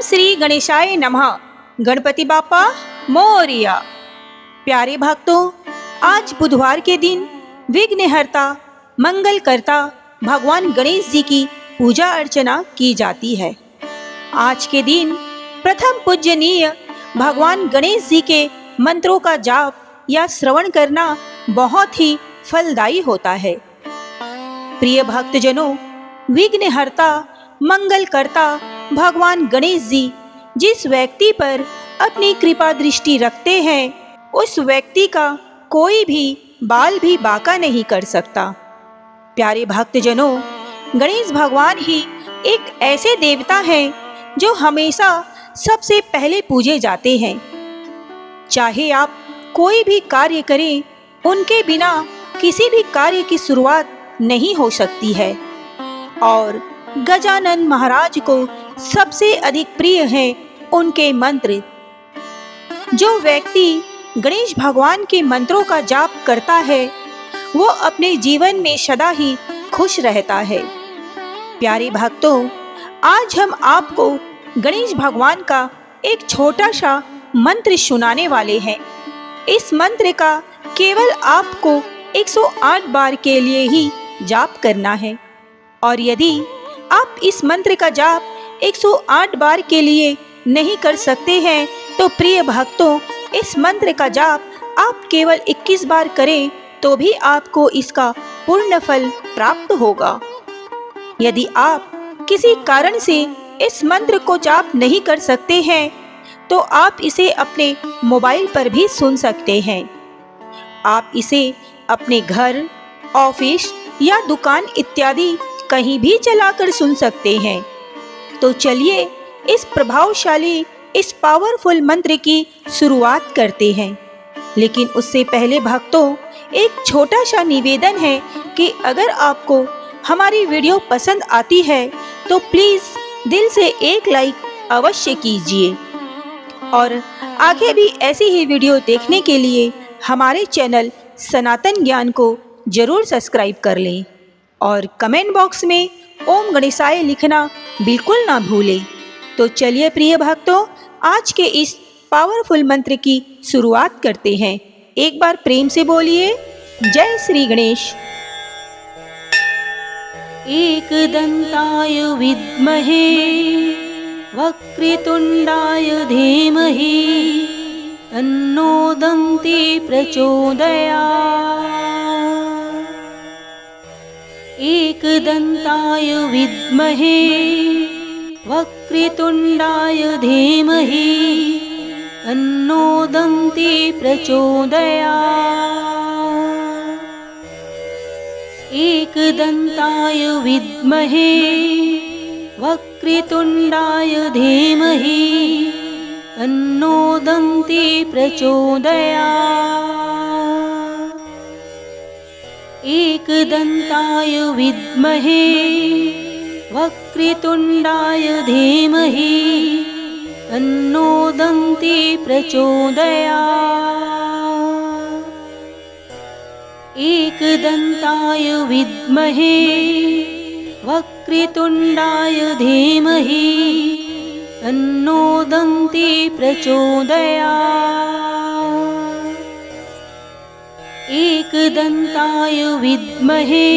श्री गणेशाय नमः। गणपति बापा मोरिया। प्यारे भक्तों, आज बुधवार के दिन विघ्नहर्ता मंगलकर्ता भगवान गणेश जी की पूजा अर्चना की जाती है। आज के दिन प्रथम पूजनीय भगवान गणेश जी के मंत्रों का जाप या श्रवण करना बहुत ही फलदायी होता है। प्रिय भक्तजनों, विघ्नहर्ता मंगलकर्ता भगवान गणेश जी जिस व्यक्ति पर अपनी कृपा दृष्टि रखते हैं, उस व्यक्ति का कोई भी बाल भी बांका नहीं कर सकता। प्यारे भक्तजनों, गणेश भगवान ही एक ऐसे देवता हैं जो हमेशा सबसे पहले पूजे जाते हैं। चाहे आप कोई भी कार्य करें, उनके बिना किसी भी कार्य की शुरुआत नहीं हो सकती है। और गजानन महाराज को सबसे अधिक प्रिय हैं उनके मंत्र। जो व्यक्ति गणेश भगवान के मंत्रों का जाप करता है, वो अपने जीवन में सदा ही खुश रहता है। प्यारे भक्तों, आज हम आपको गणेश भगवान का एक छोटा सा मंत्र सुनाने वाले हैं। इस मंत्र का केवल आपको 108 बार के लिए ही जाप करना है। और यदि आप इस मंत्र का जाप 108 बार के लिए नहीं कर सकते हैं, तो प्रिय भक्तों, इस मंत्र का जाप आप केवल 21 बार करें तो भी आपको इसका पूर्ण फल प्राप्त होगा। यदि आप किसी कारण से इस मंत्र को जाप नहीं कर सकते हैं, तो आप इसे अपने मोबाइल पर भी सुन सकते हैं। आप इसे अपने घर, ऑफिस या दुकान इत्यादि कहीं भी चलाकर सुन सकते हैं। तो चलिए इस प्रभावशाली, इस पावरफुल मंत्र की शुरुआत करते हैं। लेकिन उससे पहले भक्तों, एक छोटा सा निवेदन है कि अगर आपको हमारी वीडियो पसंद आती है तो प्लीज़ दिल से एक लाइक अवश्य कीजिए। और आगे भी ऐसी ही वीडियो देखने के लिए हमारे चैनल सनातन ज्ञान को जरूर सब्सक्राइब कर लें। और कमेंट बॉक्स में ओम गणेशाय लिखना बिल्कुल ना भूलें। तो चलिए प्रिय भक्तों, आज के इस पावरफुल मंत्र की शुरुआत करते हैं। एक बार प्रेम से बोलिए, जय श्री गणेश। एकदंताय विद्महे वक्रतुंडाय धीमहि तन्नो दन्ति प्रचोदयात्। एकदंताय विद्महे वक्रतुंडाय धीमहि तन्नो दन्ति प्रचोदयात्। एकदंताय विद्महे वक्रतुंडाय धीमहि तन्नो दन्ति प्रचोदयात्। एकदंताय विद्महे वक्रतुंडाय धीमहि तन्नो दन्ति प्रचोदयात्। एकदंताय विद्महे वक्रतुंडाय धीमहि तन्नो दन्ति प्रचोदयात्। एकदंताय विद्महे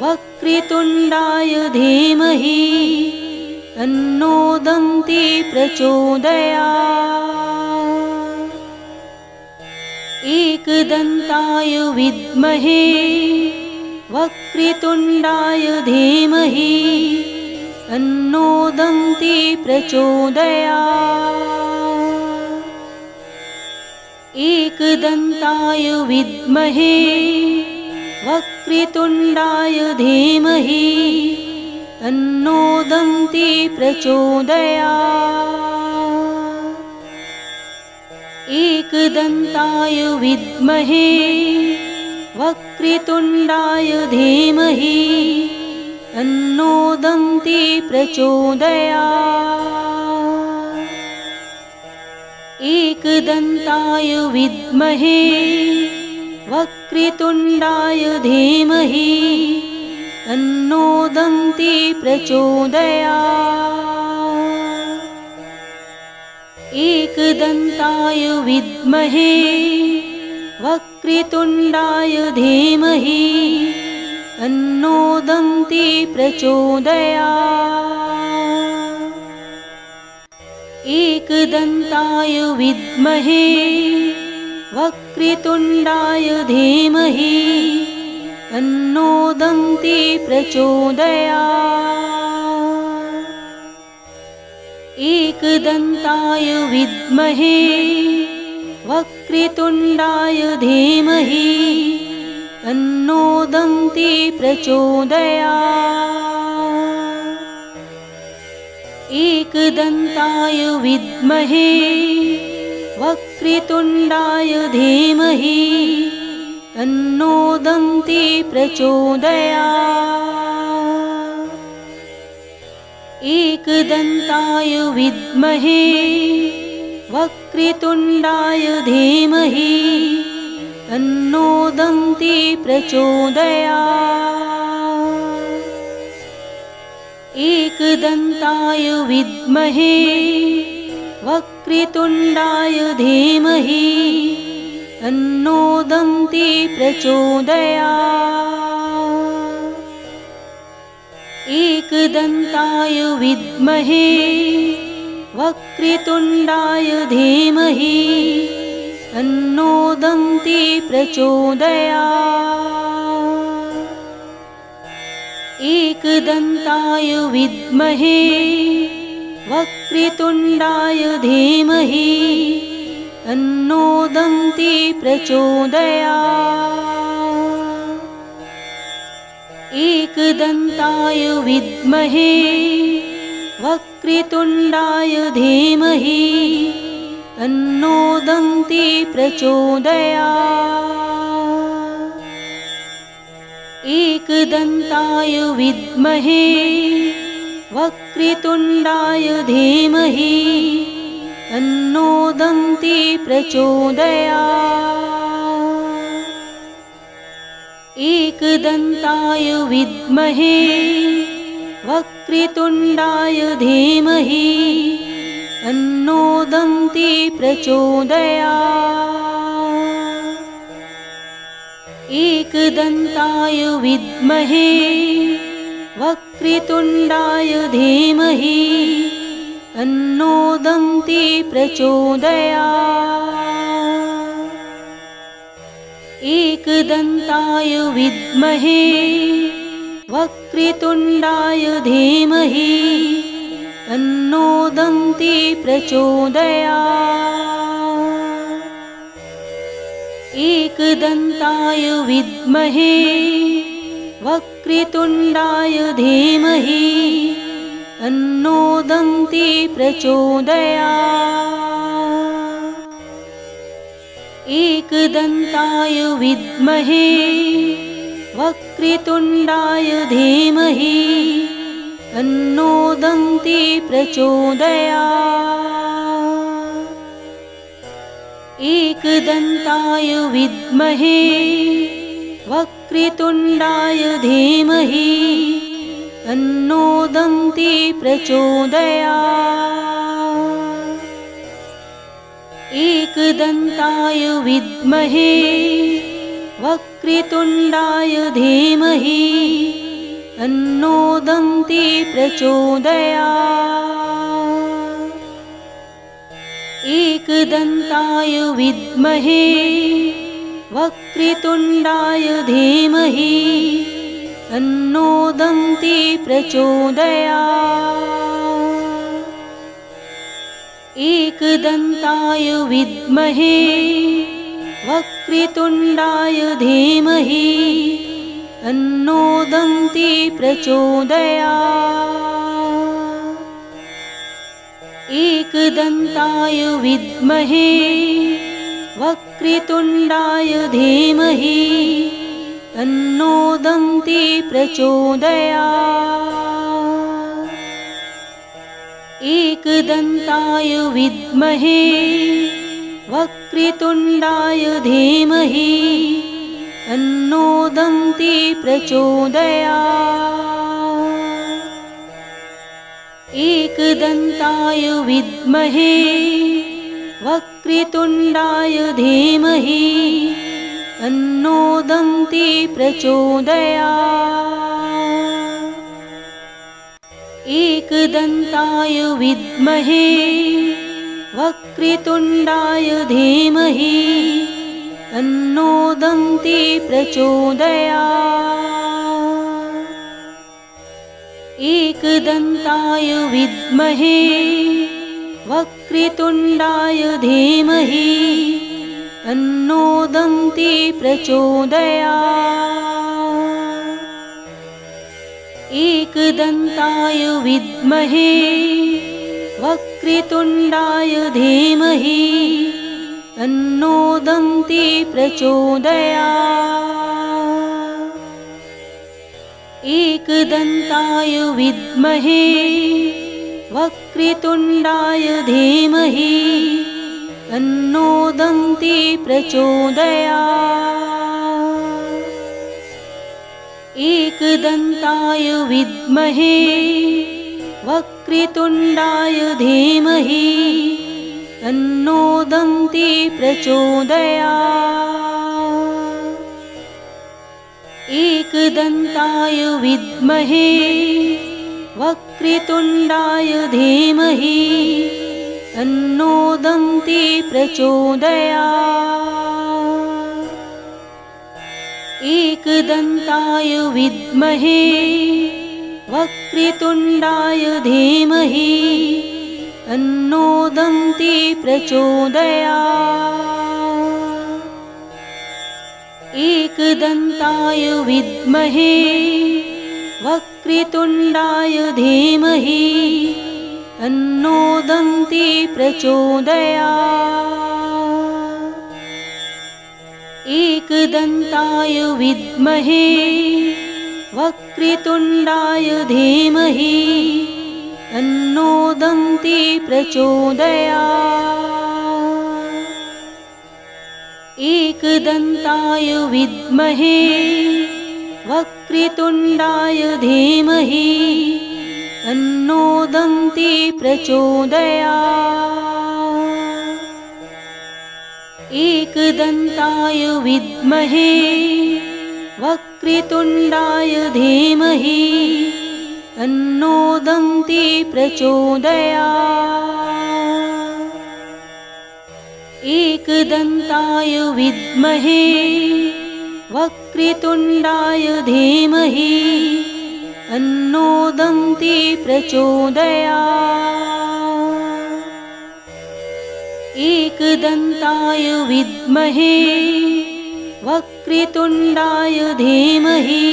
वक्रतुंडाय धीमहि तन्नो दन्ति प्रचोदयात्। एकदंताय विद्महे वक्रतुंडाय धीमहि तन्नो दन्ति प्रचोदयात्। एकदंताय विद्महे वक्रतुंडाय धीमहि तन्नो दन्ति प्रचोदयात्। एकदंताय विद्महे वक्रतुंडाय धीमहि तन्नो दन्ति प्रचोदयात्। एकदंताय विद्महे वक्रतुंडाय धीमहि तन्नो दन्ति प्रचोदयात्। एकदन्ताय विद्महे वक्रतुण्डाय धीमहि तन्नो दन्ती प्रचोदयात्। एकदन्ताय विद्महे वक्रतुण्डाय धीमहि तन्नो दन्ती प्रचोदयात्। एकदन्ताय विद्महे वक्रतुण्डाय धीमहि तन्नो दन्ती प्रचोदयात्। एकदन्ताय विद्महे वक्रतुण्डाय धीमहि तन्नो दन्ती प्रचोदयात्। एकदन्ताय विद्महे वक्रतुण्डाय धीमहि तन्नो दन्ती प्रचोदयात्। एकदन्ताय विद्महे वक्रतुण्डाय धीमहि तन्नो दन्ती प्रचोदयात्। एकदन्ताय विद्महे वक्रतुण्डाय धीमहि तन्नो दन्ती प्रचोदयात्। एकदन्ताय विद्महे वक्रतुण्डाय धीमहि तन्नो दन्ती प्रचोदयात्। एकदन्ताय विद्महे वक्रतुण्डाय धीमहि तन्नो दन्ती प्रचोदयात्। एकदन्ताय विद्महे वक्रतुण्डाय धीमहि तन्नो दन्ती प्रचोदयात्। एकदन्ताय विद्महे वक्रतुण्डाय धीमहि तन्नो दन्ती प्रचोदयात्। एकदन्ताय विद्महे वक्रतुण्डाय धीमहि तन्नो दन्ती प्रचोदयात्। एकदन्ताय विद्महे वक्रतुण्डाय धीमहि तन्नो दन्ती प्रचोदयात्। एकदन्ताय विद्महे वक्रतुण्डाय धीमहि तन्नो दन्ती प्रचोदयात्। एकदन्ताय विद्महे वक्रतुण्डाय धीमहि तन्नो दन्ती प्रचोदयात्। एकदन्ताय विद्महे वक्रतुण्डाय धीमहि तन्नो दन्ती प्रचोदयात्। एकदन्ताय विद्महे वक्रतुण्डाय धीमहि तन्नो दन्ती प्रचोदयात्। एकदन्ताय विद्महे वक्रतुण्डाय धीमहि तन्नो दन्ती प्रचोदयात्। एकदन्ताय विद्महे वक्रतुण्डाय धीमहि तन्नो दन्ती प्रचोदयात्। एकदन्ताय विद्महे वक्रतुण्डाय धीमहि तन्नो दन्ती प्रचोदयात्। एकदन्ताय विद्महे वक्रतुण्डाय धीमहि तन्नो दन्ती प्रचोदयात्। एकदन्ताय विद्महे वक्रतुण्डाय धीमहि तन्नो दन्ती प्रचोदयात्। एकदन्ताय विद्महे वक्रतुण्डाय धीमहि तन्नो दन्ती प्रचोदयात्। एकदन्ताय विद्महे वक्रतुण्डाय धीमहि तन्नो दन्ती प्रचोदयात्। एकदन्ताय विद्महे वक्रतुण्डाय धीमहि तन्नो दन्ती प्रचोदयात्। एकदन्ताय विद्महे वक्रतुण्डाय धीमहि तन्नो दन्ती प्रचोदयात्। एकदन्ताय विद्महे वक्रतुण्डाय धीमहि तन्नो दन्ती प्रचोदयात्। एकदन्ताय विद्महे वक्रतुण्डाय धीमहि तन्नो दन्ती प्रचोदयात्। एकदन्ताय विद्महे वक्रतुण्डाय धीमहि तन्नो दन्ती प्रचोदयात्। एकदन्ताय विद्महे वक्रतुण्डाय धीमहि तन्नो दन्ती प्रचोदयात्। एकदन्ताय विद्महे वक्रतुण्डाय धीमहि तन्नो दन्ती प्रचोदयात्। एकदन्ताय विद्महे वक्रतुण्डाय धीमहि तन्नो दन्ती प्रचोदयात्। एकदन्ताय विद्महे वक्रतुण्डाय धीमहि तन्नो दन्ती प्रचोदयात्। एकदन्ताय विद्महे वक्रतुण्डाय धीमहि तन्नो दन्ती प्रचोदयात्। एकदन्ताय विद्महे वक्रतुण्डाय धीमहि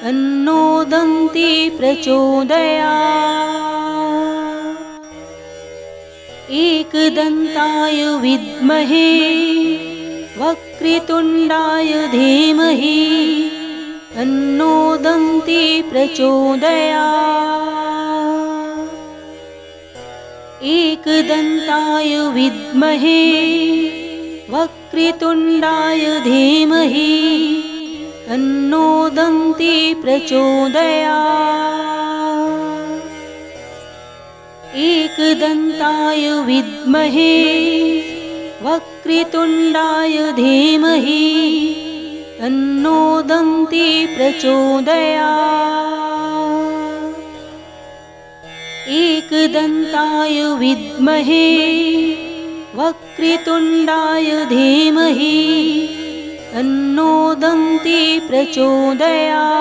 तन्नो दन्ती प्रचोदयात्। एकदन्ताय विद्महे वक्रतुण्डाय धीमहि तन्नो दन्ती प्रचोदयात्। एकदन्ताय विद्महे वक्रतुण्डाय धीमहि तन्नो दन्ती प्रचोदयात्। एकदन्ताय विद्महे वक्रतुण्डाय धीमहि तन्नो दन्ती प्रचोदयात्। एकदन्ताय विद्महे वक्रतुण्डाय धीमहि तन्नो दन्ती प्रचोदयात्।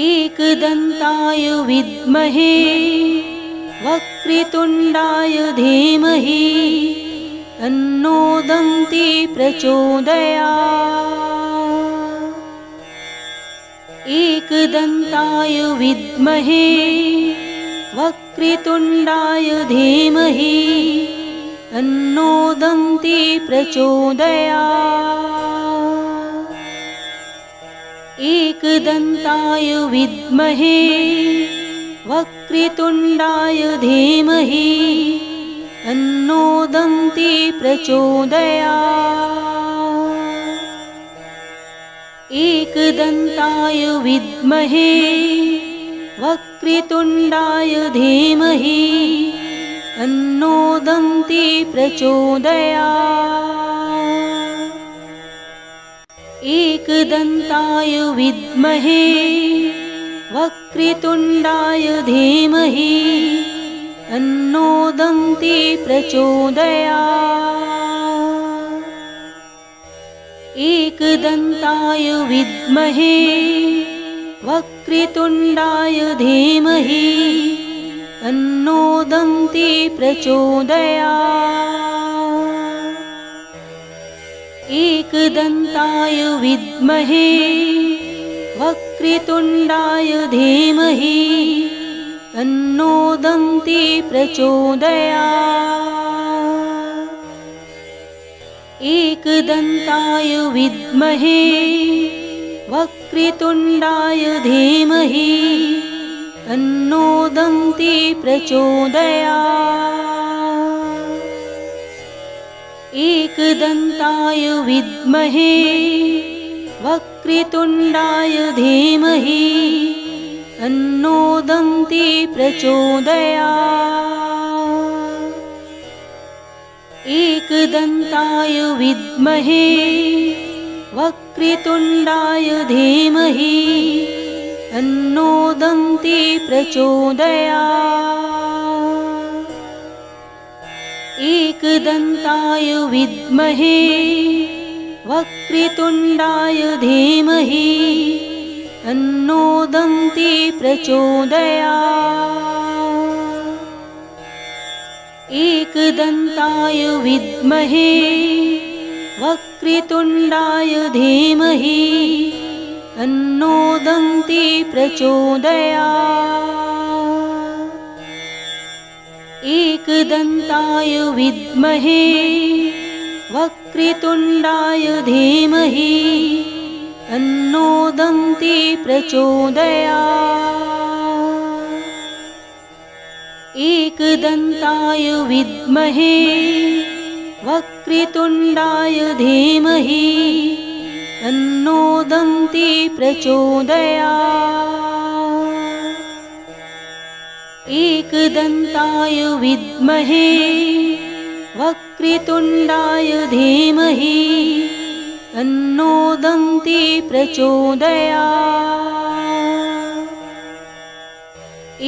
एकदन्ताय विद्महे वक्रतुण्डाय धीमहि तन्नो दन्ती प्रचोदयात्। एकदन्ताय विद्महे वक्रतुण्डाय धीमहि तन्नो दन्ती प्रचोदयात्। एकदन्ताय विद्महे वक्रतुण्डाय धीमहि तन्नो दन्ती प्रचोदयात्। एकदन्ताय विद्महे वक्रतुण्डाय धीमहि तन्नो दन्ती प्रचोदयात्। एकदन्ताय विद्महे वक्रतुण्डाय धीमहि तन्नो दन्ती प्रचोदयात्। एकदन्ताय विद्महे वक्रतुण्डाय धीमहि तन्नो दन्ती प्रचोदयात्। एकदन्ताय विद्महे वक्रतुण्डाय धीमहि तन्नो दन्ती प्रचोदयात्। एकदन्ताय विद्महे वक्रतुण्डाय धीमहि तन्नो दन्ती प्रचोदयात्। एकदन्ताय विद्महे वक्रतुण्डाय धीमहि तन्नो दन्ती प्रचोदयात्। एकदन्ताय विद्महे वक्रतुण्डाय धीमहि तन्नो दन्ती प्रचोदयात्। एकदन्ताय विद्महे वक्रतुण्डाय धीमहि तन्नो दन्ती प्रचोदयात्। एकदन्ताय विद्महे वक्रतुण्डाय धीमहि तन्नो दन्ती प्रचोदयात्। एकदन्ताय विद्महे वक्रतुण्डाय धीमहि तन्नो दन्ती प्रचोदयात्। एकदन्ताय विद्महे वक्रतुण्डाय धीमहि तन्नो दन्ती प्रचोदयात्। एकदन्ताय विद्महे वक्रतुण्डाय धीमहि तन्नो दन्ती प्रचोदयात्।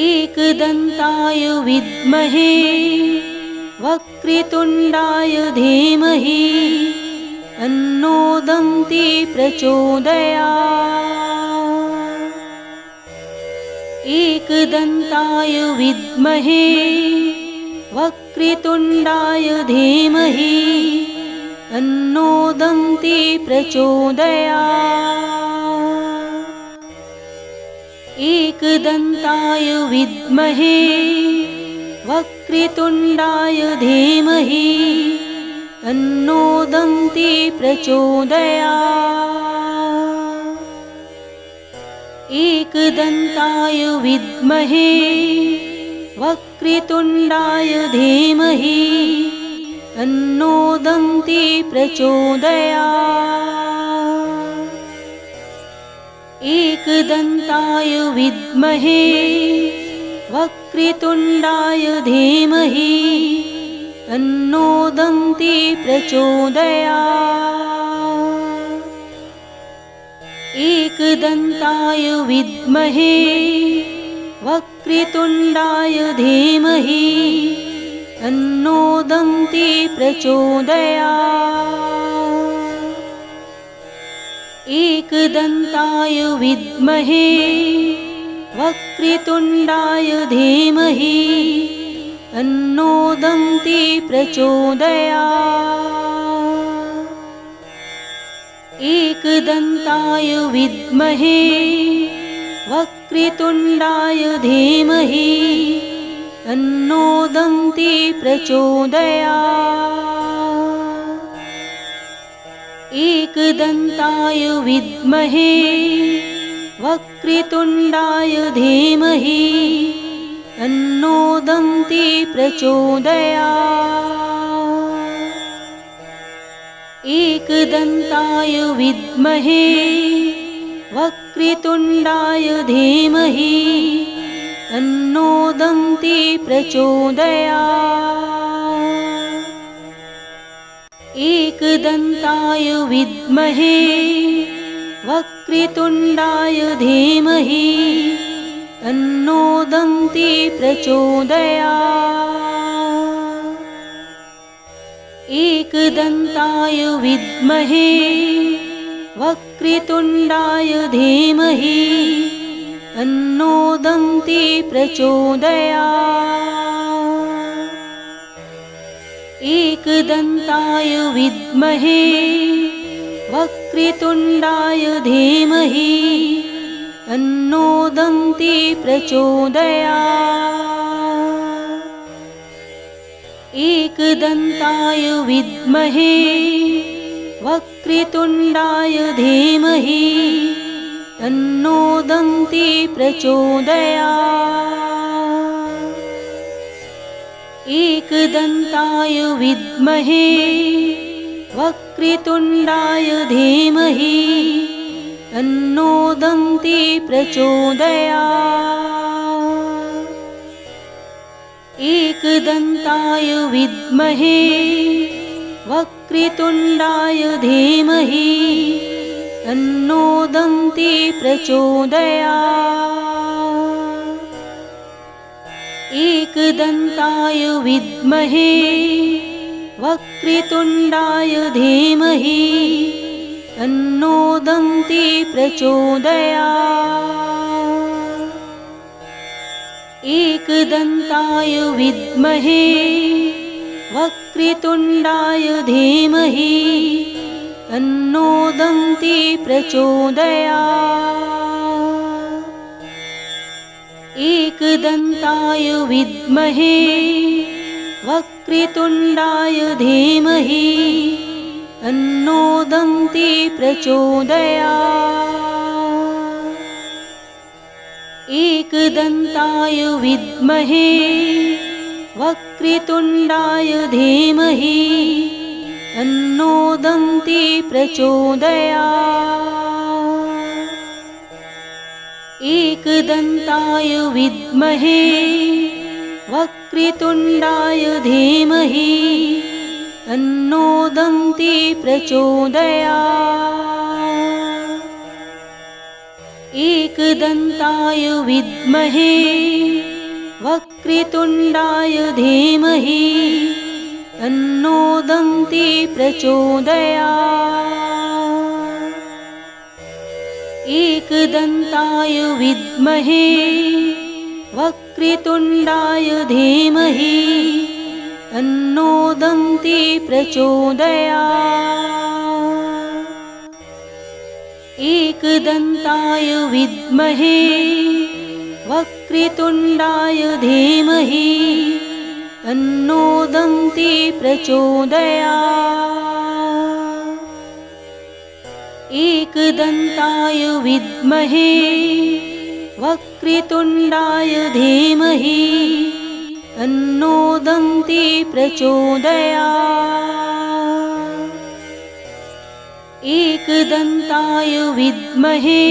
एकदन्ताय विद्महे वक्रतुण्डाय धीमहि तन्नो दन्ती प्रचोदयात्। एकदन्ताय विद्महे वक्रतुण्डाय धीमहि तन्नो दन्ती प्रचोदयात्। एकदन्ताय विद्महे वक्रतुण्डाय धीमहि तन्नो दन्ती प्रचोदयात्। एकदन्ताय विद्महे वक्रतुण्डाय धीमहि तन्नो दन्ती प्रचोदयात्। एकदन्ताय विद्महे वक्रतुण्डाय धीमहि तन्नो दन्ती प्रचोदयात्। एकदन्ताय विद्महे वक्रतुण्डाय धीमहि तन्नो दन्ती प्रचोदयात्। एकदन्ताय विद्महे वक्रतुण्डाय धीमहि तन्नो दन्ती प्रचोदयात्। एकदन्ताय विद्महे वक्रतुण्डाय धीमहि तन्नो दन्ती प्रचोदयात्। एकदन्ताय विद्महे वक्रतुण्डाय धीमहि तन्नो दन्ती प्रचोदयात्। एकदन्ताय विद्महे वक्रतुण्डाय धीमहि तन्नो दन्ती प्रचोदयात्। एकदन्ताय विद्महे वक्रतुण्डाय धीमहि तन्नो दन्ती प्रचोदयात्। एकदन्ताय विद्महे वक्रतुण्डाय धीमहि तन्नो दन्ती प्रचोदयात्। एकदन्ताय विद्महे वक्रतुण्डाय धीमहि तन्नो दन्ती प्रचोदयात्। एकदन्ताय विद्महे वक्रतुण्डाय धीमहि तन्नो दन्ती प्रचोदयात्। एकदन्ताय विद्महे वक्रतुण्डाय धीमहि तन्नो दन्ती प्रचोदयात्। एकदन्ताय विद्महे वक्रतुण्डाय धीमहि तन्नो दन्ती प्रचोदयात्। एकदन्ताय विद्महे वक्रतुण्डाय धीमहि तन्नो दन्ती प्रचोदयात्। एकदन्ताय विद्महे वक्रतुण्डाय धीमहि तन्नो दन्ती प्रचोदयात्। एकदन्ताय विद्महे वक्रतुण्डाय धीमहि तन्नो दन्ती प्रचोदयात्। एकदन्ताय विद्महे वक्रतुण्डाय धीमहि तन्नो दन्ती प्रचोदयात्। एकदन्ताय विद्महे वक्रतुण्डाय धीमहि तन्नो दन्ती प्रचोदयात्। एकदन्ताय विद्महे वक्रतुण्डाय धीमहि तन्नो दन्ती प्रचोदयात्। एकदन्ताय विद्महे वक्रतुण्डाय धीमहि तन्नो दन्ती प्रचोदयात्। एकदन्ताय विद्महे वक्रतुण्डाय धीमहि तन्नो दन्ती प्रचोदयात्। एकदन्ताय विद्महे वक्रतुण्डाय धीमहि तन्नो दन्ती प्रचोदयात्। एकदन्ताय विद्महे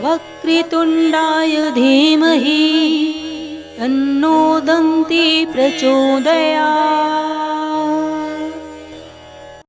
वक्रतुण्डाय धीमहि तन्नो दन्ती प्रचोदयात्।